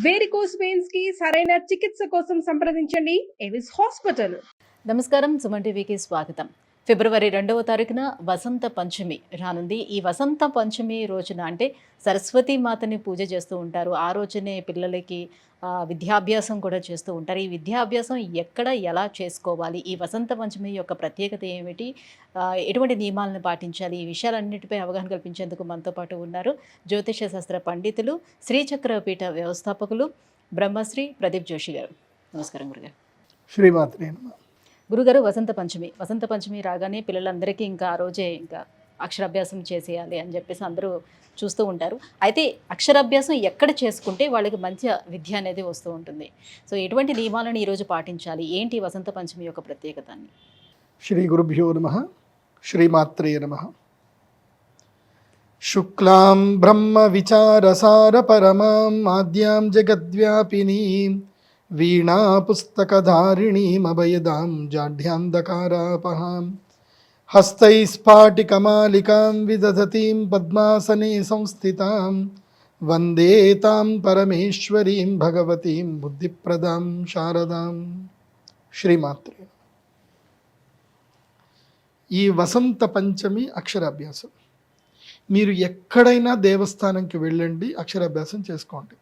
Varicose veins కి సరైన చికిత్స కోసం సంప్రదించండి ఎవిస్ హాస్పిటల్. నమస్కారం, సుమన్ టీవీకి స్వాగతం. ఫిబ్రవరి 2వ తారీఖున వసంత పంచమి రానుంది. ఈ వసంత పంచమి రోజున అంటే సరస్వతీ మాతని పూజ చేస్తూ ఉంటారు. ఆ రోజునే పిల్లలకి విద్యాభ్యాసం కూడా చేస్తూ ఉంటారు. ఈ విద్యాభ్యాసం ఎక్కడ ఎలా చేసుకోవాలి, ఈ వసంత పంచమి యొక్క ప్రత్యేకత ఏమిటి, ఎటువంటి నియమాలను పాటించాలి, ఈ విషయాలన్నిటిపై అవగాహన కల్పించేందుకు మనతో పాటు ఉన్నారు జ్యోతిష శాస్త్ర పండితులు, శ్రీచక్ర పీఠ వ్యవస్థాపకులు బ్రహ్మశ్రీ ప్రదీప్ జోషి గారు. నమస్కారం గురుగారు. శ్రీమాత్రే నమః. గురుగారు, వసంత పంచమి రాగానే పిల్లలందరికీ ఇంకా ఆ రోజే ఇంకా అక్షరాభ్యాసం చేసేయాలి అని చెప్పేసి అందరూ చూస్తూ ఉంటారు. అయితే అక్షరాభ్యాసం ఎక్కడ చేసుకుంటే వాళ్ళకి మంచి విద్య అనేది వస్తూ ఉంటుంది. సో ఎటువంటి నియమాలను ఈరోజు పాటించాలి, ఏంటి వసంత పంచమి యొక్క ప్రత్యేకతని? శ్రీ గురుభ్యో నమః. శ్రీమాత్రే నమః. శుక్లాం బ్రహ్మ విచారసార పరమాం ఆద్యాం జగద్వ్యాపినీం వీణా పుస్తకధారిణీమభయదాం జాఢ్యాంధకారాపహాం హస్తైస్ఫాటికమాలికాం విదధతీం పద్మాసనే సంస్థితాం వందే తాం పరమేశ్వరీం భగవతీం బుద్ధిప్రదాం శారదాం. శ్రీమాత్రే. ఈ వసంత పంచమి అక్షరాభ్యాసం మీరు ఎక్కడైనా దేవస్థానంకి వెళ్ళండి, అక్షరాభ్యాసం చేసుకోండి.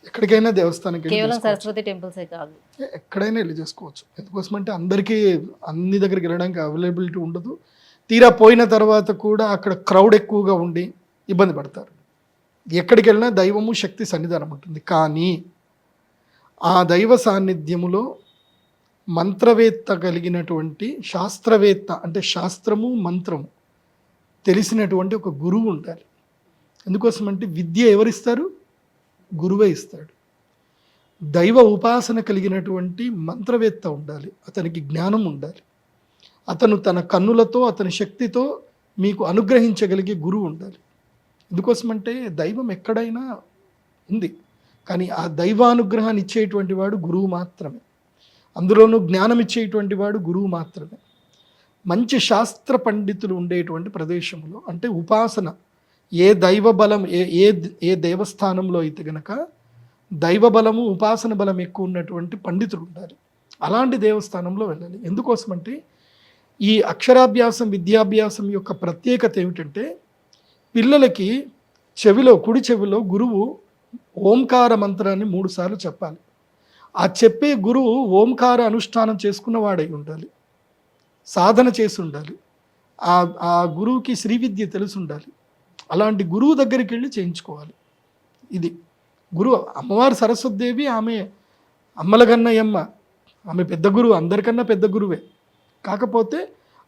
ఎక్కడికైనా దేవస్థానానికి కేవలం సరస్వతి టెంపుల్సే కాదు, ఎక్కడైనా వెళ్ళి చేసుకోవచ్చు. ఎందుకోసం అంటే అందరికీ అన్ని దగ్గరికి వెళ్ళడానికి అవైలబిలిటీ ఉండదు. తీరా పోయిన తర్వాత కూడా అక్కడ క్రౌడ్ ఎక్కువగా ఉండి ఇబ్బంది పడతారు. ఎక్కడికి వెళ్ళినా దైవము శక్తి సన్నిధానం ఉంటుంది. కానీ ఆ దైవ సాన్నిధ్యములో మంత్రవేత్త కలిగినటువంటి శాస్త్రవేత్త, అంటే శాస్త్రము మంత్రము తెలిసినటువంటి ఒక గురువు ఉండాలి. ఎందుకోసం అంటే విద్య ఎవరిస్తారు? గురువే ఇస్తాడు. దైవ ఉపాసన కలిగినటువంటి మంత్రవేత్త ఉండాలి, అతనికి జ్ఞానం ఉండాలి. అతను తన కన్నులతో అతని శక్తితో మీకు అనుగ్రహించగలిగే గురువు ఉండాలి. ఎందుకోసమంటే దైవం ఎక్కడైనా ఉంది, కానీ ఆ దైవానుగ్రహాన్ని ఇచ్చేటువంటి వాడు గురువు మాత్రమే. అందులోనూ జ్ఞానం ఇచ్చేటువంటి వాడు గురువు మాత్రమే. మంచి శాస్త్ర పండితులు ఉండేటువంటి ప్రదేశంలో, అంటే ఉపాసన ఏ దైవ బలం ఏ దేవస్థానంలో అయితే గనక దైవ బలము ఉపాసన బలం ఎక్కువ ఉన్నటువంటి పండితులు ఉండాలి. అలాంటి దేవస్థానంలో వెళ్ళాలి. ఎందుకోసమంటే ఈ అక్షరాభ్యాసం విద్యాభ్యాసం యొక్క ప్రత్యేకత ఏమిటంటే పిల్లలకి కుడి చెవిలో గురువు ఓంకార మంత్రాన్ని 3 సార్లు చెప్పాలి. ఆ చెప్పే గురువు ఓంకార అనుష్ఠానం చేసుకున్న వాడై ఉండాలి, సాధన చేసి ఉండాలి, ఆ గురువుకి శ్రీ విద్య తెలిసి ఉండాలి. అలాంటి గురువు దగ్గరికి వెళ్ళి చేయించుకోవాలి. ఇది గురువు. అమ్మవారు సరస్వతీదేవి, ఆమె అమ్మలగన్నయమ్మ, ఆమె పెద్ద గురువు, అందరికన్నా పెద్ద గురువే. కాకపోతే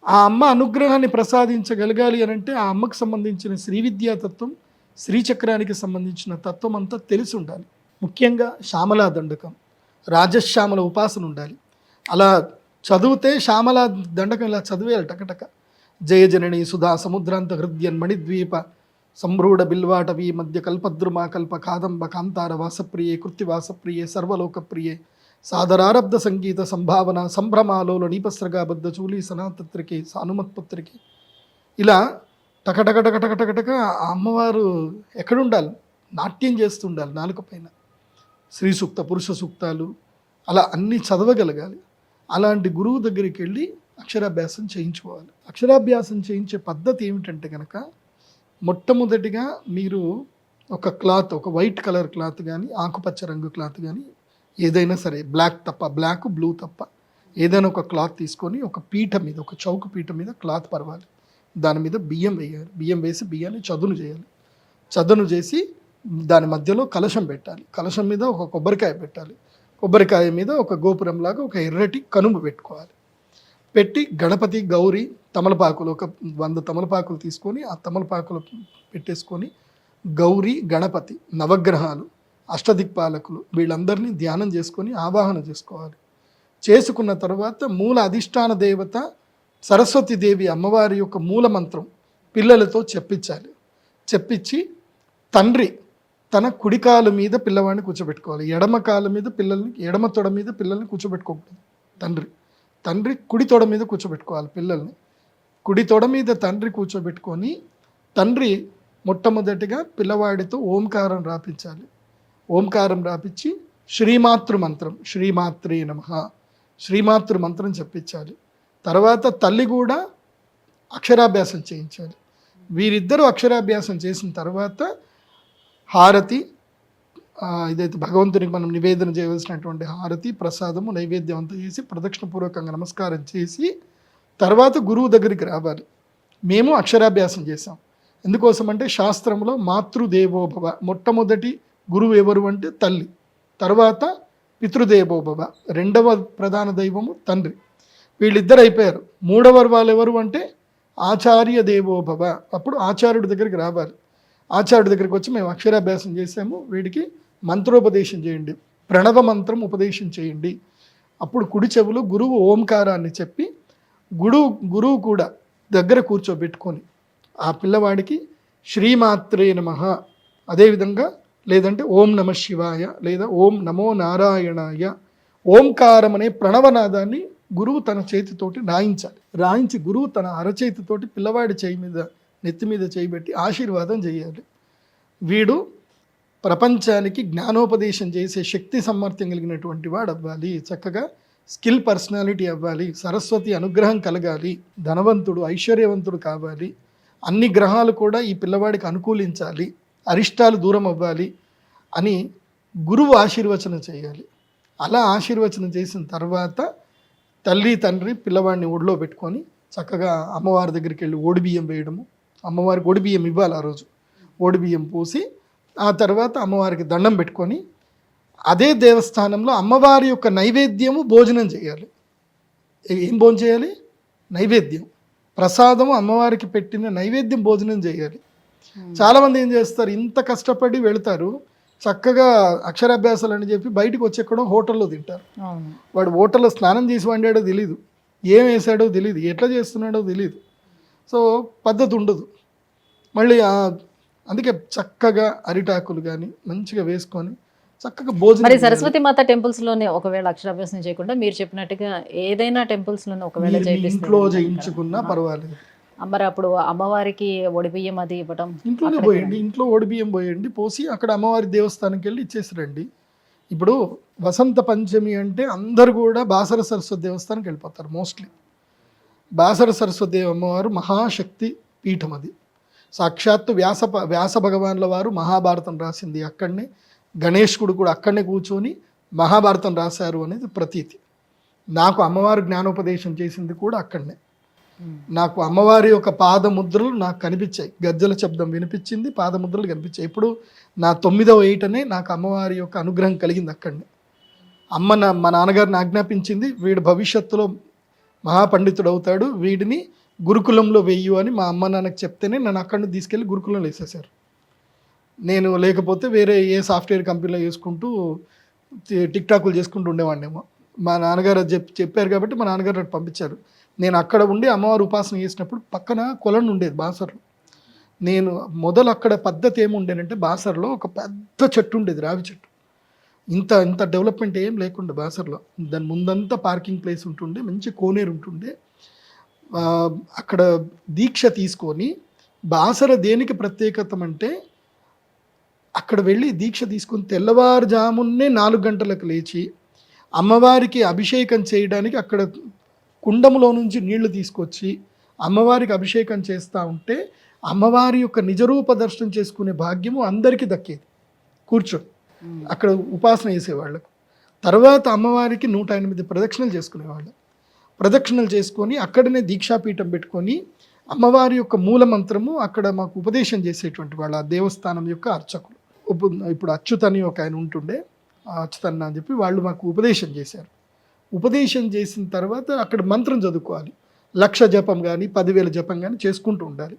ఆ అమ్మ అనుగ్రహాన్ని ప్రసాదించగలగాలి అని అంటే ఆ అమ్మకు సంబంధించిన శ్రీ విద్యా తత్వం, శ్రీచక్రానికి సంబంధించిన తత్వం అంతా తెలిసి ఉండాలి. ముఖ్యంగా శ్యామలా దండకం, రాజశ్యామల ఉపాసన ఉండాలి. అలా చదివితే శ్యామలా దండకం ఇలా చదివేయాలి టకటక. జయ జనని సుధా సముద్రాంత హృద్యన్ మణిద్వీప సంభ్రూఢ బిల్వాటవీ మధ్య కల్పద్రుమా కల్ప కాదంబ కాంతార వాసప్రియే కృత్తివాసప్రియే సర్వలోకప్రియే సాదరారబ్ధ సంగీత సంభావన సంభ్రమాలోల నీపస్రగాబద్ధ చూలి సనాతత్రికే సానుమత్పుత్రికి. ఇలా టకటకటకటకటక ఆ అమ్మవారు ఎక్కడుండాలి? నాట్యం చేస్తుండాలి నాలుక పైన. స్త్రీ సూక్త, పురుష సూక్తాలు అలా అన్నీ చదవగలగాలి. అలాంటి గురువు దగ్గరికి వెళ్ళి అక్షరాభ్యాసం చేయించుకోవాలి. అక్షరాభ్యాసం చేయించే పద్ధతి ఏమిటంటే కనుక మొట్టమొదటిగా మీరు ఒక క్లాత్, ఒక వైట్ కలర్ క్లాత్ కానీ ఆకుపచ్చ రంగు క్లాత్ కానీ ఏదైనా సరే, బ్లాక్ బ్లూ తప్ప ఏదైనా ఒక క్లాత్ తీసుకొని ఒక పీఠ మీద, ఒక చౌక పీఠ మీద క్లాత్ పరవాలి. దాని మీద బియ్యం వేయాలి. బియ్యం వేసి బియ్యాన్ని చదును చేయాలి. చదును చేసి దాని మధ్యలో కలశం పెట్టాలి. కలశం మీద ఒక కొబ్బరికాయ పెట్టాలి. కొబ్బరికాయ మీద ఒక గోపురంలాగా ఒక ఎర్రటి కనుమ పెట్టుకోవాలి. పెట్టి గణపతి, గౌరీ, తమలపాకులు ఒక 100 తమలపాకులు తీసుకొని ఆ తమలపాకులు పెట్టేసుకొని గౌరీ, గణపతి, నవగ్రహాలు, అష్టదిక్పాలకులు వీళ్ళందరినీ ధ్యానం చేసుకొని ఆవాహన చేసుకోవాలి. చేసుకున్న తర్వాత మూల అధిష్టాన దేవత సరస్వతీదేవి అమ్మవారి యొక్క మూల మంత్రం పిల్లలతో చెప్పించాలి. చెప్పించి తండ్రి తన కుడి కాలు మీద పిల్లవాడిని కూర్చోబెట్టుకోవాలి. ఎడమ కాలు మీద పిల్లల్ని, ఎడమ తొడ మీద పిల్లల్ని కూర్చోబెట్టుకోకూడదు. తండ్రి కుడి తొడ మీద కూర్చోబెట్టుకోవాలి పిల్లల్ని. కుడి తొడ మీద తండ్రి కూర్చోబెట్టుకొని తండ్రి మొట్టమొదటిగా పిల్లవాడితో ఓంకారం రాపించాలి. ఓంకారం రాపిచ్చి శ్రీమాతృ మంత్రం, శ్రీమాత్రే నమః, శ్రీమాతృ మంత్రం చెప్పించాలి. తర్వాత తల్లి కూడా అక్షరాభ్యాసం చేయించాలి. వీరిద్దరూ అక్షరాభ్యాసం చేసిన తర్వాత హారతి, ఇదైతే భగవంతునికి మనం నివేదన చేయవలసినటువంటి హారతి, ప్రసాదము, నైవేద్యం అంతా చేసి ప్రదక్షిణపూర్వకంగా నమస్కారం చేసి తర్వాత గురువు దగ్గరికి రావాలి. మేము అక్షరాభ్యాసం చేసాం. ఎందుకోసం అంటే శాస్త్రంలో మాతృదేవోభవ, మొట్టమొదటి గురువు ఎవరు అంటే తల్లి, తర్వాత పితృదేవోభవ, రెండవ ప్రధాన దైవము తండ్రి. వీళ్ళిద్దరు అయిపోయారు. మూడవ వాళ్ళు ఎవరు అంటే ఆచార్య దేవోభవ. అప్పుడు ఆచార్యుడి దగ్గరికి రావాలి. ఆచార్యుడి దగ్గరికి వచ్చి మేము అక్షరాభ్యాసం చేసాము, వీడికి మంత్రోపదేశం చేయండి, ప్రణవ మంత్రం ఉపదేశం చేయండి. అప్పుడు కుడి చెవులు గురువు ఓంకారాన్ని చెప్పి గురువు కూడా దగ్గర కూర్చోబెట్టుకొని ఆ పిల్లవాడికి శ్రీమాత్రే నమః, అదేవిధంగా లేదంటే ఓం నమ శివాయ లేదా ఓం నమో నారాయణాయ, ఓంకారం అనే ప్రణవనాదాన్ని గురువు తన చేతితోటి రాయించాలి. రాయించి గురువు తన అరచేతితోటి పిల్లవాడి చేయి మీద, నెత్తి మీద చేయబెట్టి ఆశీర్వాదం చేయాలి. వీడు ప్రపంచానికి జ్ఞానోపదేశం చేసే శక్తి సామర్థ్యం కలిగినటువంటి వాడు అవ్వాలి, చక్కగా స్కిల్ పర్సనాలిటీ అవ్వాలి, సరస్వతి అనుగ్రహం కలగాలి, ధనవంతుడు ఐశ్వర్యవంతుడు కావాలి, అన్ని గ్రహాలు కూడా ఈ పిల్లవాడికి అనుకూలించాలి, అరిష్టాలు దూరం అవ్వాలి అని గురువు ఆశీర్వచనం చేయాలి. అలా ఆశీర్వచనం చేసిన తర్వాత తల్లి తండ్రి పిల్లవాడిని ఒడిలో పెట్టుకొని చక్కగా అమ్మవారి దగ్గరికి వెళ్ళి ఓడిబియ్యం వేయడము, అమ్మవారికి ఓడిబియ్యం ఇవ్వాలి. ఆ రోజు ఓడిబియ్యం పోసి ఆ తర్వాత అమ్మవారికి దండం పెట్టుకొని అదే దేవస్థానంలో అమ్మవారి యొక్క నైవేద్యము భోజనం చేయాలి. ఏం భోజనం చేయాలి? నైవేద్యం, ప్రసాదము, అమ్మవారికి పెట్టిన నైవేద్యం భోజనం చేయాలి. చాలామంది ఏం చేస్తారు, ఇంత కష్టపడి వెళతారు, చక్కగా అక్షరాభ్యాసాలు అని చెప్పి బయటకు వచ్చి ఎక్కడో హోటల్లో తింటారు. వాడు హోటల్లో స్నానం చేసి వండాడో తెలియదు, ఏం వేసాడో తెలియదు, ఎట్లా చేస్తున్నాడో తెలియదు. సో పద్ధతి ఉండదు. మళ్ళీ అందుకే చక్కగా అరిటాకులు కానీ మంచిగా వేసుకొని చక్కగా భోజనం. మరి సరస్వతి మాత టెంపుల్స్ లోనే ఒకవేళ అక్షరాభ్యాసం చేయకుండా మీరు చెప్పినట్టుగా ఏదైనా టెంపుల్స్ లోనే ఒకవేళ ఇంట్లో చేయించుకున్నా పర్వాలేదు. మరి అప్పుడు అమ్మవారికి ఒడిబియ్యం అది ఇవ్వడం ఇంట్లోనే పోయండి, ఇంట్లో ఒడిబియ్యం పోయండి, పోసి అక్కడ అమ్మవారి దేవస్థానంకి వెళ్ళి ఇచ్చేసి రండి. ఇప్పుడు వసంత పంచమి అంటే అందరు కూడా బాసర సరస్వతి దేవస్థానానికి వెళ్ళిపోతారు మోస్ట్లీ. బాసర సరస్వతి అమ్మవారు మహాశక్తి పీఠం, అది సాక్షాత్తు వ్యాస భగవాన్ల వారు మహాభారతం రాసింది అక్కడనే, గణేశుడు కూడా అక్కడనే కూర్చొని మహాభారతం రాశారు అనేది ప్రతీతి. నాకు అమ్మవారు జ్ఞానోపదేశం చేసింది కూడా అక్కడనే. నాకు అమ్మవారి యొక్క పాదముద్రలు నాకు కనిపించాయి, గజ్జల శబ్దం వినిపించింది, పాదముద్రలు కనిపించాయి. ఇప్పుడు నా 9వ ఏటనే నాకు అమ్మవారి యొక్క అనుగ్రహం కలిగింది అక్కడనే. మా నాన్నగారిని ఆజ్ఞాపించింది, వీడు భవిష్యత్తులో మహాపండితుడు అవుతాడు, వీడిని గురుకులంలో వెయ్యు అని మా అమ్మ నాన్నకు చెప్తేనే నన్ను అక్కడిని తీసుకెళ్ళి గురుకులంలో వేసేసారు. నేను లేకపోతే వేరే ఏ సాఫ్ట్వేర్ కంపెనీలో చేసుకుంటూ టిక్టాకులు చేసుకుంటూ ఉండేవాడినేమో. మా నాన్నగారు చెప్పారు కాబట్టి మా నాన్నగారు నాకు పంపించారు. నేను అక్కడ ఉండి అమ్మవారి ఉపాసన చేసినప్పుడు పక్కన కొలను ఉండేది బాసర్లో. నేను మొదలు అక్కడ పద్ధతి ఏముండేనంటే, బాసర్లో ఒక పెద్ద చెట్టు ఉండేది, రావి చెట్టు. ఇంత డెవలప్మెంట్ ఏం లేకుండా బాసర్లో. దాని ముందంతా పార్కింగ్ ప్లేస్ ఉంటుండే, మంచి కోనేరు ఉంటుండే. అక్కడ దీక్ష తీసుకొని, బాసర దేనికి ప్రత్యేకత అంటే అక్కడ వెళ్ళి దీక్ష తీసుకొని తెల్లవారుజామున్నే 4 గంటలకు లేచి అమ్మవారికి అభిషేకం చేయడానికి అక్కడ కుండములో నుంచి నీళ్లు తీసుకొచ్చి అమ్మవారికి అభిషేకం చేస్తూ ఉంటే అమ్మవారి యొక్క నిజరూప దర్శనం చేసుకునే భాగ్యము అందరికీ దక్కేది. కూర్చొని అక్కడ ఉపాసన చేసేవాళ్ళకు. తర్వాత అమ్మవారికి 108 ప్రదక్షిణలు చేసుకునేవాళ్ళు. ప్రదక్షిణలు చేసుకొని అక్కడనే దీక్షాపీఠం పెట్టుకొని అమ్మవారి యొక్క మూల మంత్రము అక్కడ మాకు ఉపదేశం చేసేటువంటి వాళ్ళ దేవస్థానం యొక్క అర్చకులు. ఇప్పుడు అచ్యుతని ఒక ఆయన ఉంటుండే, అచ్యుతన్న అని చెప్పి వాళ్ళు మాకు ఉపదేశం చేశారు. ఉపదేశం చేసిన తర్వాత అక్కడ మంత్రం చదువుకోవాలి. 1,00,000 జపం కానీ 10,000 జపం కానీ చేసుకుంటూ ఉండాలి.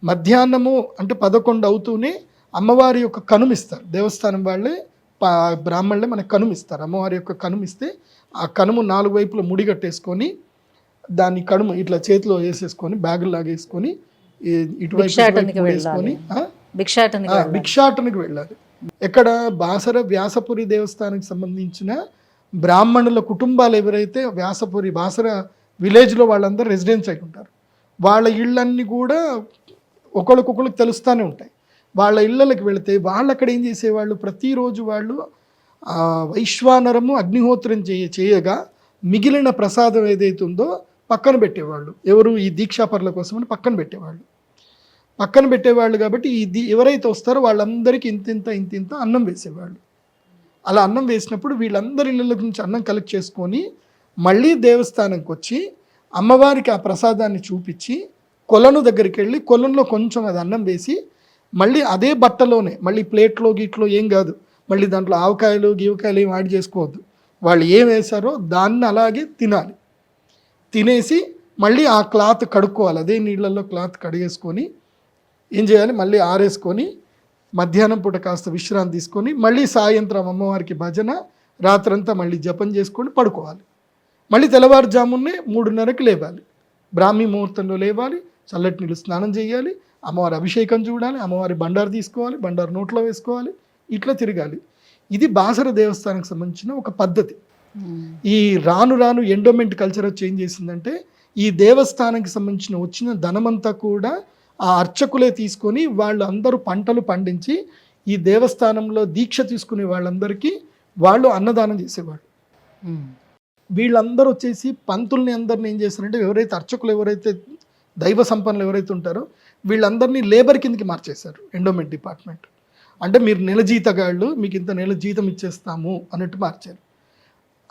మధ్యాహ్నము అంటే 11 అవుతూనే అమ్మవారి యొక్క కనుమిస్తారు. దేవస్థానం వాళ్ళే బ్రాహ్మణులే మనకు కనుమిస్తారు. అమ్మవారి యొక్క కనుమిస్తే ఆ కనుము 4 వైపుల ముడిగట్టేసుకొని దాన్ని కనుము ఇట్లా చేతిలో వేసేసుకొని బ్యాగులు లాగేసుకొని ఇటువైపు వేసుకొని భిక్షాటనకి వెళ్ళాలి. ఎక్కడ? బాసర వ్యాసపురి దేవస్థానానికి సంబంధించిన బ్రాహ్మణుల కుటుంబాలు ఎవరైతే వ్యాసపురి బాసర విలేజ్లో వాళ్ళందరూ రెసిడెన్స్ అయి ఉంటారు. వాళ్ళ ఇళ్ళన్నీ కూడా ఒకరికొకరికి తెలుస్తూనే ఉంటాయి. వాళ్ళ ఇళ్ళకి వెళితే వాళ్ళు అక్కడ ఏం చేసేవాళ్ళు, ప్రతిరోజు వాళ్ళు వైశ్వానరము అగ్నిహోత్రం చేయగా మిగిలిన ప్రసాదం ఏదైతే ఉందో పక్కన పెట్టేవాళ్ళు. ఎవరు, ఈ దీక్షాపరుల కోసమని పక్కన పెట్టేవాళ్ళు కాబట్టి ఎవరైతే వస్తారో వాళ్ళందరికీ ఇంత అన్నం వేసేవాళ్ళు. అలా అన్నం వేసినప్పుడు వీళ్ళందరి ఇళ్ళ నుంచి అన్నం కలెక్ట్ చేసుకొని మళ్ళీ దేవస్థానంకి వచ్చి అమ్మవారికి ఆ ప్రసాదాన్ని చూపించి కొలను దగ్గరికి వెళ్ళి కొలంలో కొంచెం అది అన్నం వేసి మళ్ళీ అదే బట్టలోనే, మళ్ళీ ప్లేట్లో గీట్లో ఏం కాదు, మళ్ళీ దాంట్లో ఆవకాయలు గీవకాయలు ఏం యాడ్ చేసుకోవద్దు, వాళ్ళు ఏం వేశారో దాన్ని అలాగే తినాలి. తినేసి మళ్ళీ ఆ క్లాత్ కడుక్కోవాలి, అదే నీళ్ళల్లో క్లాత్ కడిగేసుకొని ఏం చేయాలి, మళ్ళీ ఆరేసుకొని మధ్యాహ్నం పూట కాస్త విశ్రాంతి తీసుకొని మళ్ళీ సాయంత్రం అమ్మవారికి భజన, రాత్రంతా మళ్ళీ జపం చేసుకొని పడుకోవాలి. మళ్ళీ తెల్లవారుజామునే 3:30కి లేవాలి, బ్రాహ్మీ ముహూర్తంలో లేవాలి, చల్లటి నీళ్ళు స్నానం చేయాలి, అమ్మవారి అభిషేకం చూడాలి, అమ్మవారి బండారు తీసుకోవాలి, బండారు నోట్లో వేసుకోవాలి, ఇట్లా తిరగాలి. ఇది బాసర దేవస్థానానికి సంబంధించిన ఒక పద్ధతి. ఈ రాను ఎండోమెంట్ కల్చర్ చేంజ్ చేసిందంటే ఈ దేవస్థానానికి సంబంధించిన వచ్చిన ధనమంతా కూడా ఆ అర్చకులే తీసుకొని వాళ్ళు అందరూ పంటలు పండించి ఈ దేవస్థానంలో దీక్ష తీసుకునే వాళ్ళందరికీ వాళ్ళు అన్నదానం చేసేవాళ్ళు. వీళ్ళందరూ వచ్చేసి పంతుల్ని అందరిని ఏం చేస్తారంటే, ఎవరైతే అర్చకులు ఎవరైతే దైవ సంపన్నులు ఎవరైతే ఉంటారో వీళ్ళందరినీ లేబర్ కిందకి మార్చేశారు ఎండోమెంట్ డిపార్ట్మెంట్. అంటే మీరు నెల జీతగాళ్ళు, మీకు ఇంత నెల జీతం ఇచ్చేస్తాము అన్నట్టు మార్చారు.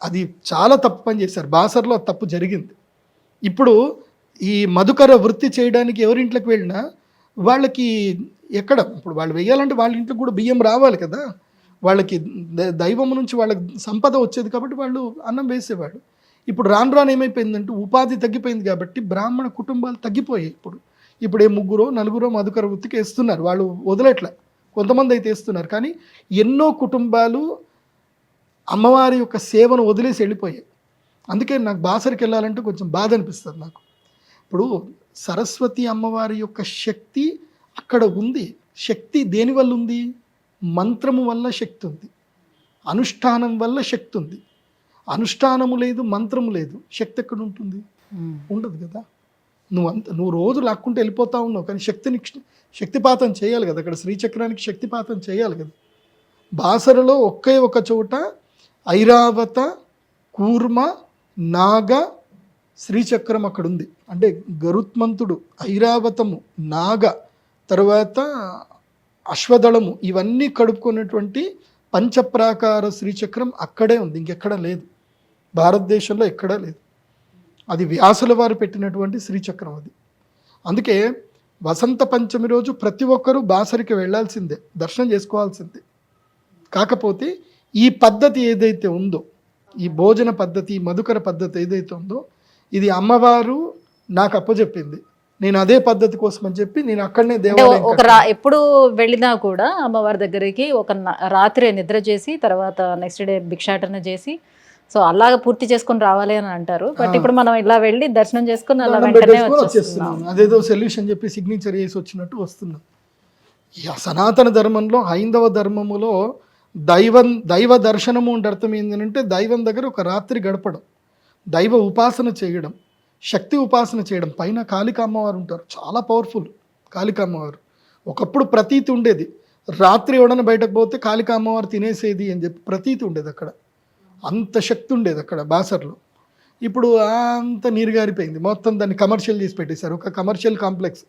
అది చాలా తప్పు పని చేశారు. బాసర్లో తప్పు జరిగింది. ఇప్పుడు ఈ మధుకర వృత్తి చేయడానికి ఎవరింట్లోకి వెళ్ళినా వాళ్ళకి ఎక్కడ, ఇప్పుడు వాళ్ళు వేయాలంటే వాళ్ళ ఇంట్లో కూడా బియ్యం రావాలి కదా, వాళ్ళకి దైవం నుంచి వాళ్ళకి సంపద వచ్చేది కాబట్టి వాళ్ళు అన్నం వేసేవాడు. ఇప్పుడు రాను ఏమైపోయిందంటే ఉపాధి తగ్గిపోయింది కాబట్టి బ్రాహ్మణ కుటుంబాలు తగ్గిపోయాయి. ఇప్పుడు 3-4 మధుకర వృత్తికి వేస్తున్నారు, వాళ్ళు వదిలేట్లా, కొంతమంది అయితే వేస్తున్నారు. కానీ ఎన్నో కుటుంబాలు అమ్మవారి యొక్క సేవను వదిలేసి వెళ్ళిపోయాయి. అందుకే నాకు బాసరికి వెళ్ళాలంటే కొంచెం బాధ అనిపిస్తుంది నాకు. ఇప్పుడు సరస్వతి అమ్మవారి యొక్క శక్తి అక్కడ ఉంది. శక్తి దేనివల్ల ఉంది? మంత్రము వల్ల శక్తి ఉంది, అనుష్ఠానం వల్ల శక్తి ఉంది. అనుష్ఠానము లేదు, మంత్రము లేదు, శక్తి ఎక్కడ ఉంటుంది? ఉండదు కదా. నువ్వు రోజు లాక్కుంటూ వెళ్ళిపోతా ఉన్నావు, కానీ శక్తిపాతం చేయాలి కదా. అక్కడ శ్రీచక్రానికి శక్తిపాతం చేయాలి కదా. బాసరలో ఒకే ఒక చోట ఐరావత, కూర్మ, నాగ, శ్రీచక్రం అక్కడ ఉంది. అంటే గరుత్మంతుడు, ఐరావతము, నాగ, తర్వాత అశ్వదళము, ఇవన్నీ కడుపుకున్నటువంటి పంచప్రాకార శ్రీచక్రం అక్కడే ఉంది, ఇంకెక్కడ లేదు, భారతదేశంలో ఎక్కడా లేదు. అది వ్యాసుల వారు పెట్టినటువంటి శ్రీచక్రం అది. అందుకే వసంత పంచమి రోజు ప్రతి ఒక్కరూ బాసరికి వెళ్ళాల్సిందే, దర్శనం చేసుకోవాల్సిందే. కాకపోతే ఈ పద్ధతి ఏదైతే ఉందో, ఈ భోజన పద్ధతి, మధుకర పద్ధతి ఏదైతే ఉందో, ఇది అమ్మవారు నాకు అప్పచెప్పింది. నేను అదే పద్ధతి కోసం అని చెప్పి నేను అక్కడనే ఎప్పుడు వెళ్ళినా కూడా అమ్మవారి దగ్గరికి ఒక రాత్రి నిద్ర చేసి తర్వాత నెక్స్ట్ డే భిక్షాటన చేసి సో అలాగ పూర్తి చేసుకొని రావాలి అని అంటారు. బట్ ఇప్పుడు మనం ఇలా వెళ్ళి దర్శనం చేసుకుని అలా వెంటనే వచ్చేస్తున్నాం, అదేదో సొల్యూషన్ చెప్పి సిగ్నేచర్ చేసి వచ్చినట్టు వస్తున్నాం. సనాతన ధర్మంలో, హైందవ ధర్మములో దైవ దర్శనము అంటే అర్థం ఏంటంటే దైవం దగ్గర ఒక రాత్రి గడపడం, దైవ ఉపాసన చేయడం, శక్తి ఉపాసన చేయడం. పైన కాళికా అమ్మవారు ఉంటారు, చాలా పవర్ఫుల్ కాళికా అమ్మవారు. ఒకప్పుడు ప్రతీతి ఉండేది, రాత్రి ఎవడన బయటకు పోతే కాళికా అమ్మవారు తినేసేది అని చెప్పి ప్రతీతి ఉండేది. అక్కడ అంత శక్తి ఉండేది అక్కడ బాసర్లో. ఇప్పుడు అంత నీరు గారిపోయింది, మొత్తం దాన్ని కమర్షియల్ చేసి పెట్టేశారు. ఒక commercial complex,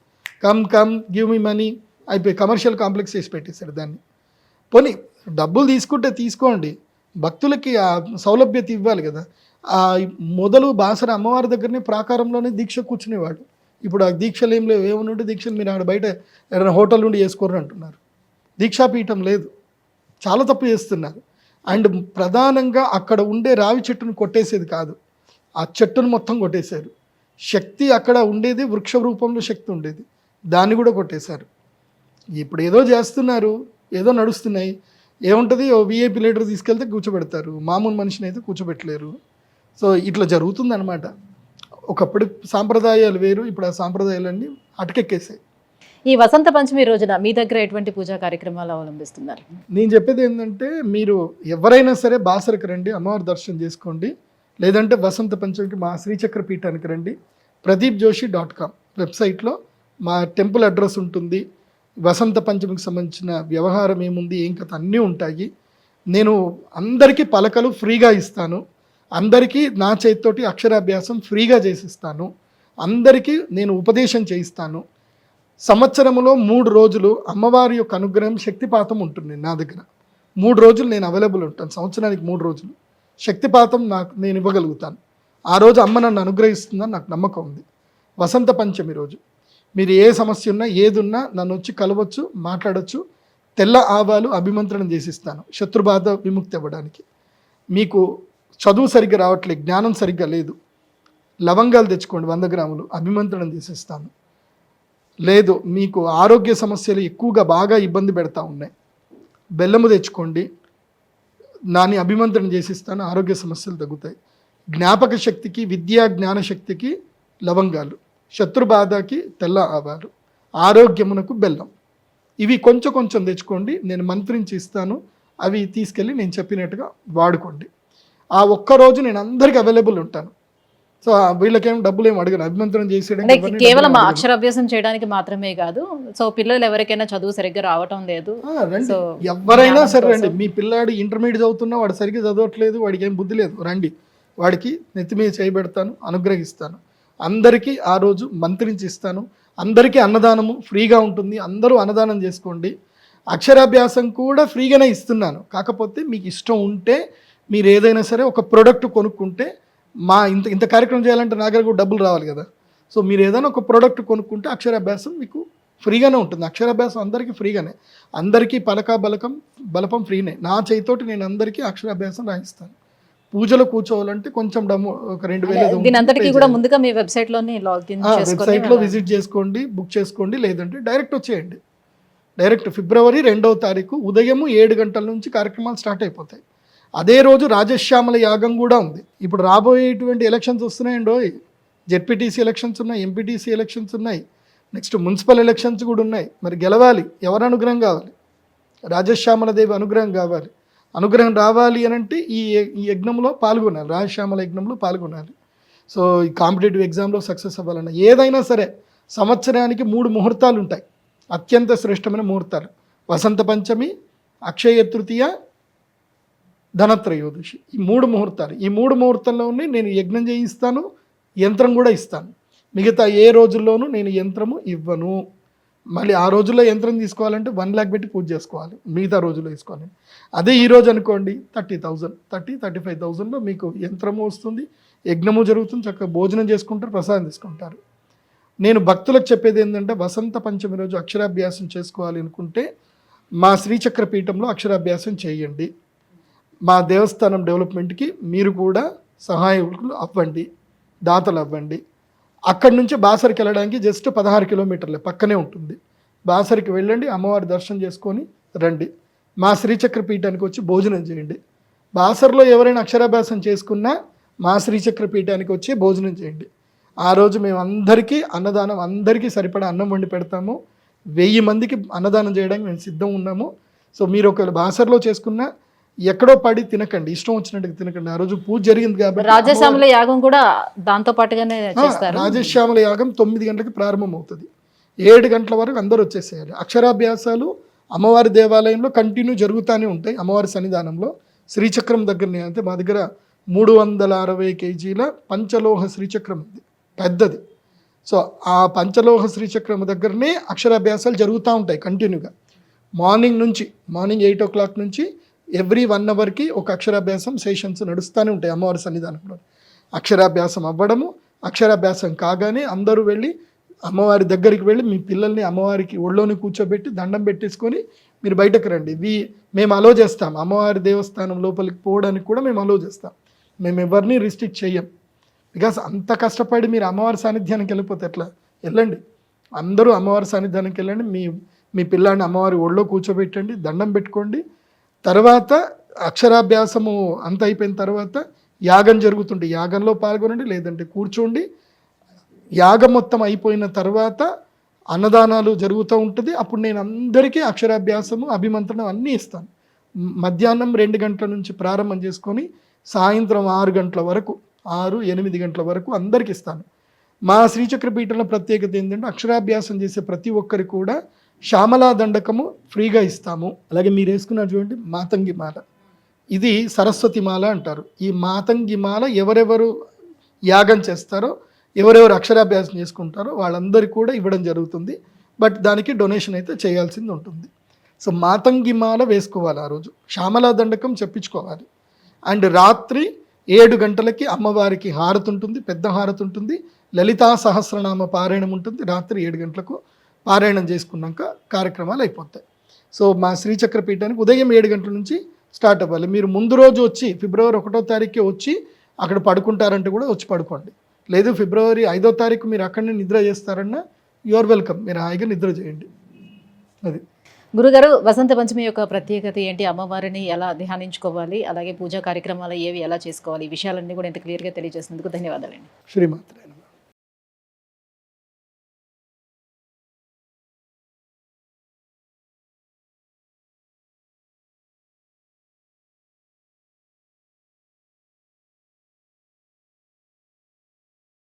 come give me money అయిపోయి కమర్షియల్ కాంప్లెక్స్ చేసి పెట్టేశారు దాన్ని. పోనీ డబ్బులు తీసుకుంటే తీసుకోండి, భక్తులకి ఆ సౌలభ్యత ఇవ్వాలి కదా. మొదలు బాసర అమ్మవారి దగ్గరనే ప్రాకారంలోనే దీక్ష కూర్చునేవాడు. ఇప్పుడు ఆ దీక్షలు ఏం లేవు, ఏమనుంటే దీక్షలు మీరు ఆడ బయట ఏదైనా హోటల్ నుండి చేసుకోరు అంటున్నారు. దీక్షాపీఠం లేదు, చాలా తప్పు చేస్తున్నారు. అండ్ ప్రధానంగా అక్కడ ఉండే రావి చెట్టును కొట్టేసేది కాదు, ఆ చెట్టును మొత్తం కొట్టేశారు. శక్తి అక్కడ ఉండేది, వృక్ష రూపంలో శక్తి ఉండేది, దాన్ని కూడా కొట్టేశారు. ఇప్పుడు ఏదో చేస్తున్నారు, ఏదో నడుస్తున్నాయి. ఏముంటుంది, ఓ విఐపి లీడర్ తీసుకెళ్తే కూర్చోబెడతారు, మామూలు మనిషిని అయితే కూర్చోబెట్టలేరు. సో ఇట్లా జరుగుతుందన్నమాట. ఒకప్పుడు సాంప్రదాయాలు వేరు, ఇప్పుడు ఆ సాంప్రదాయాలన్నీ అటకెక్కేసాయి. ఈ వసంత పంచమి రోజున మీ దగ్గర ఎటువంటి పూజా కార్యక్రమాలు అవలంబిస్తున్నారు? నేను చెప్పేది ఏంటంటే, మీరు ఎవరైనా సరే బాసరకు రండి, అమ్మవారి దర్శనం చేసుకోండి. లేదంటే వసంత పంచమికి మా శ్రీచక్ర పీఠానికి రండి. pradeepjoshi.com వెబ్సైట్లో మా టెంపుల్ అడ్రస్ ఉంటుంది. వసంత పంచమికి సంబంధించిన వ్యవహారం ఏముంది, ఏం కథ అన్నీ ఉంటాయి. నేను అందరికీ పలకలు ఫ్రీగా ఇస్తాను, అందరికీ నా చేతితోటి అక్షరాభ్యాసం ఫ్రీగా చేసిస్తాను, అందరికీ నేను ఉపదేశం చేయిస్తాను. సంవత్సరంలో 3 రోజులు అమ్మవారి యొక్క అనుగ్రహం శక్తిపాతం ఉంటుంది నా దగ్గర. 3 రోజులు నేను అవైలబుల్ ఉంటాను, సంవత్సరానికి 3 రోజులు శక్తిపాతం నేను ఇవ్వగలుగుతాను. ఆ రోజు అమ్మ నన్ను అనుగ్రహిస్తుందని నాకు నమ్మకం ఉంది. వసంత పంచమి రోజు మీరు ఏ సమస్య ఉన్నా ఏదున్నా నన్ను వచ్చి కలవచ్చు, మాట్లాడవచ్చు. తెల్ల ఆవాలు అభిమంత్రణం చేసిస్తాను శత్రుబాధ విముక్తి అవ్వడానికి. మీకు చదువు సరిగ్గా రావట్లేదు, జ్ఞానం సరిగ్గా లేదు, లవంగాలు తెచ్చుకోండి 100 గ్రాములు, అభిమంత్రణం చేసిస్తాను. లేదు మీకు ఆరోగ్య సమస్యలు ఎక్కువగా బాగా ఇబ్బంది పెడతా ఉన్నాయి, బెల్లము తెచ్చుకోండి, నాని అభిమంత్రణ చేసిస్తాను, ఆరోగ్య సమస్యలు తగ్గుతాయి. జ్ఞాపక శక్తికి, విద్యా జ్ఞాన శక్తికి లవంగాలు, శత్రుబాధకి తెల్ల ఆవాలు, ఆరోగ్యమునకు బెల్లం. ఇవి కొంచెం కొంచెం తెచ్చుకోండి, నేను మంత్రించి ఇస్తాను. అవి తీసుకెళ్ళి నేను చెప్పినట్టుగా వాడుకోండి. ఆ ఒక్కరోజు నేను అందరికీ అవైలబుల్ ఉంటాను. సో వీళ్ళకేం డబ్బులు ఏమి అడగను, అభిమంత్రం చేసేయడానికి. కేవలం అక్షరాభ్యాసం చేయడానికి మాత్రమే కాదు, సో పిల్లలు ఎవరికైనా చదువు సరిగ్గా రావటం లేదు, రండి, ఎవరైనా సరే రండి. మీ పిల్లాడు ఇంటర్మీడియట్ చదువుతున్నా, వాడు సరిగ్గా చదవట్లేదు, వాడికి ఏం బుద్ధి లేదు, రండి, వాడికి నెత్తి మీద చేయబెడతాను, అనుగ్రహిస్తాను. అందరికీ ఆ రోజు మంత్రించి ఇస్తాను. అందరికీ అన్నదానము ఫ్రీగా ఉంటుంది, అందరూ అన్నదానం చేసుకోండి. అక్షరాభ్యాసం కూడా ఫ్రీగానే ఇస్తున్నాను. కాకపోతే మీకు ఇష్టం ఉంటే మీరు ఏదైనా సరే ఒక ప్రోడక్ట్ కొనుక్కుంటే, మా ఇంత కార్యక్రమం చేయాలంటే నా దగ్గర కూడా డబ్బులు రావాలి కదా. సో మీరు ఏదైనా ఒక ప్రోడక్ట్ కొనుక్కుంటే అక్షరాభ్యాసం మీకు ఫ్రీగానే ఉంటుంది. అక్షరాభ్యాసం అందరికీ ఫ్రీగానే, అందరికీ పలక బలపం ఫ్రీనే. నా చేతితోటి నేను అందరికీ అక్షరాభ్యాసం రాయిస్తాను. పూజలో కూర్చోవాలంటే కొంచెం డబ్బు, ఒక 2000 కూడా ముందుగా మీ వెబ్సైట్లో విజిట్ చేసుకోండి, బుక్ చేసుకోండి. లేదంటే డైరెక్ట్ వచ్చేయండి. డైరెక్ట్ ఫిబ్రవరి 2వ తారీఖు ఉదయం 7 గంటల నుంచి కార్యక్రమాలు స్టార్ట్ అయిపోతాయి. అదే రోజు రాజశ్యామల యాగం కూడా ఉంది. ఇప్పుడు రాబోయేటువంటి ఎలక్షన్స్ వస్తున్నాయండో, జెడ్పీటీసీ ఎలక్షన్స్ ఉన్నాయి, ఎంపీటీసీ ఎలక్షన్స్ ఉన్నాయి, నెక్స్ట్ మున్సిపల్ ఎలక్షన్స్ కూడా ఉన్నాయి. మరి గెలవాలి, ఎవరి అనుగ్రహం కావాలి? రాజశ్యామల దేవి అనుగ్రహం కావాలి. అనుగ్రహం రావాలి అని అంటే ఈ యజ్ఞంలో పాల్గొనాలి, రాజశ్యామల యజ్ఞంలో పాల్గొనాలి. సో ఈ కాంపిటేటివ్ ఎగ్జామ్లో సక్సెస్ అవ్వాలన్నా ఏదైనా సరే సంవత్సరానికి 3 ముహూర్తాలు ఉంటాయి, అత్యంత శ్రేష్టమైన ముహూర్తాలు. వసంత పంచమి, అక్షయ తృతీయ, ధనత్రయోదశి. ఈ 3 ముహూర్తాలు. ఈ 3 ముహూర్తంలోనే నేను యజ్ఞం చేయిస్తాను, యంత్రం కూడా ఇస్తాను. మిగతా ఏ రోజుల్లోనూ నేను యంత్రము ఇవ్వను. మళ్ళీ ఆ రోజుల్లో యంత్రం తీసుకోవాలంటే 1 lakh పెట్టి పూజ చేసుకోవాలి, మిగతా రోజుల్లో తీసుకోవాలి. అదే ఈరోజు అనుకోండి 30,000, 35,000లో మీకు యంత్రము వస్తుంది, యజ్ఞము జరుగుతుంది, చక్కగా భోజనం చేసుకుంటారు, ప్రసాదం తీసుకుంటారు. నేను భక్తులకు చెప్పేది ఏంటంటే, వసంత పంచమి రోజు అక్షరాభ్యాసం చేసుకోవాలి అనుకుంటే మా శ్రీచక్ర పీఠంలో అక్షరాభ్యాసం చేయండి. మా దేవస్థానం డెవలప్మెంట్కి మీరు కూడా సహాయకులు అవ్వండి, దాతలు అవ్వండి. అక్కడి నుంచి బాసరికి వెళ్ళడానికి జస్ట్ 16 కిలోమీటర్లే, పక్కనే ఉంటుంది. బాసరికి వెళ్ళండి, అమ్మవారి దర్శనం చేసుకొని రండి. మా శ్రీచక్ర పీఠానికి వచ్చి భోజనం చేయండి. బాసర్లో ఎవరైనా అక్షరాభ్యాసం చేసుకున్నా మా శ్రీచక్ర పీఠానికి వచ్చి భోజనం చేయండి. ఆ రోజు మేము అందరికీ అన్నదానం, అందరికీ సరిపడా అన్నం వండి పెడతాము. 1000 మందికి అన్నదానం చేయడానికి మేము సిద్ధం ఉన్నాము. సో మీరు ఒకవేళ బాసర్లో చేసుకున్నా ఎక్కడో పడి తినకండి, ఇష్టం వచ్చినట్టుగా తినకండి. ఆ రోజు పూజ జరిగింది కాబట్టి. రాజశ్యామల యాగం కూడా దాంతో పాటుగానే చేస్తారు. రాజశ్యామల యాగం 9 గంటలకు ప్రారంభం అవుతుంది, 7 గంటల వరకు అందరూ వచ్చేసేయాలి. అక్షరాభ్యాసాలు అమ్మవారి దేవాలయంలో కంటిన్యూ జరుగుతూనే ఉంటాయి. అమ్మవారి సన్నిధానంలో శ్రీచక్రం దగ్గరనే, అంటే మా దగ్గర 360 kgs పంచలోహ శ్రీచక్రం ఉంది, పెద్దది. సో ఆ పంచలోహ శ్రీచక్రం దగ్గరనే అక్షరాభ్యాసాలు జరుగుతూ ఉంటాయి కంటిన్యూగా. మార్నింగ్ 8 o'clock నుంచి ఎవ్రీ 1 hourకి ఒక అక్షరాభ్యాసం సెషన్స్ నడుస్తూనే ఉంటాయి అమ్మవారి సన్నిధానంలో. అక్షరాభ్యాసం అవ్వడము, అక్షరాభ్యాసం కాగానే అందరూ వెళ్ళి అమ్మవారి దగ్గరికి వెళ్ళి మీ పిల్లల్ని అమ్మవారికి ఒళ్ళోని కూర్చోబెట్టి దండం పెట్టేసుకొని మీరు బయటకు రండి. మేము అలో చేస్తాం, అమ్మవారి దేవస్థానం లోపలికి పోవడానికి కూడా మేము అలో చేస్తాం. మేము ఎవరిని రిస్ట్రిక్ట్ చెయ్యం. బికాస్ అంత కష్టపడి మీరు అమ్మవారి సాన్నిధ్యానికి వెళ్ళిపోతే ఎట్లా? వెళ్ళండి, అందరూ అమ్మవారి సాన్నిధ్యానికి వెళ్ళండి. మీ పిల్లాడిని అమ్మవారి ఒళ్ళో కూర్చోబెట్టండి, దండం పెట్టుకోండి. తర్వాత అక్షరాభ్యాసము అంత అయిపోయిన తర్వాత యాగం జరుగుతుంది, యాగంలో పాల్గొనండి, లేదంటే కూర్చోండి. యాగం మొత్తం అయిపోయిన తర్వాత అన్నదానాలు జరుగుతూ ఉంటుంది. అప్పుడు నేను అందరికీ అక్షరాభ్యాసము, అభిమంత్రణం అన్నీ ఇస్తాను. మధ్యాహ్నం 2 గంటల నుంచి ప్రారంభం చేసుకొని సాయంత్రం 6 గంటల వరకు, 6-8 గంటల వరకు అందరికి ఇస్తాను. మా శ్రీచక్ర పీఠంలో ప్రత్యేకత ఏంటంటే అక్షరాభ్యాసం చేసే ప్రతి ఒక్కరికి కూడా శ్యామలా దండకము ఫ్రీగా ఇస్తాము. అలాగే మీరు వేసుకున్నారు చూడండి మాతంగి మాల, ఇది సరస్వతి మాల అంటారు. ఈ మాతంగి మాల ఎవరెవరు యాగం చేస్తారో, ఎవరెవరు అక్షరాభ్యాసం చేసుకుంటారో వాళ్ళందరికీ కూడా ఇవ్వడం జరుగుతుంది. బట్ దానికి డొనేషన్ అయితే చేయాల్సింది ఉంటుంది. సో మాతంగి మాల వేసుకోవాలి, ఆ రోజు శ్యామలా దండకం చెప్పించుకోవాలి. అండ్ రాత్రి 7 గంటలకి అమ్మవారికి హారతి ఉంటుంది, పెద్ద హారతి ఉంటుంది, లలితా సహస్రనామ పారాయణం ఉంటుంది. రాత్రి 7 గంటలకు పారాయణం చేసుకున్నాక కార్యక్రమాలు అయిపోతాయి. సో మా శ్రీచక్ర పీఠానికి ఉదయం 7 గంటల నుంచి స్టార్ట్ అవ్వాలి. మీరు ముందు రోజు వచ్చి ఫిబ్రవరి 1వ తారీఖుకి వచ్చి అక్కడ పడుకుంటారంటే కూడా వచ్చి పడుకోండి. లేదు ఫిబ్రవరి 5వ తారీఖు మీరు అక్కడనే నిద్ర చేస్తారన్నా యువర్ వెల్కమ్, మీరు హాయిగా నిద్ర చేయండి. అది గురుగారు, వసంత పంచమి యొక్క ప్రత్యేకత ఏంటి? అమ్మవారిని ఎలా ధ్యానించుకోవాలి, అలాగే పూజా కార్యక్రమాలు ఏవి ఎలా చేసుకోవాలి, ఈ విషయాలన్నీ కూడా ఇంత క్లియర్గా తెలియజేసినందుకు ధన్యవాదాలండి. శ్రీమాత్రే నమః.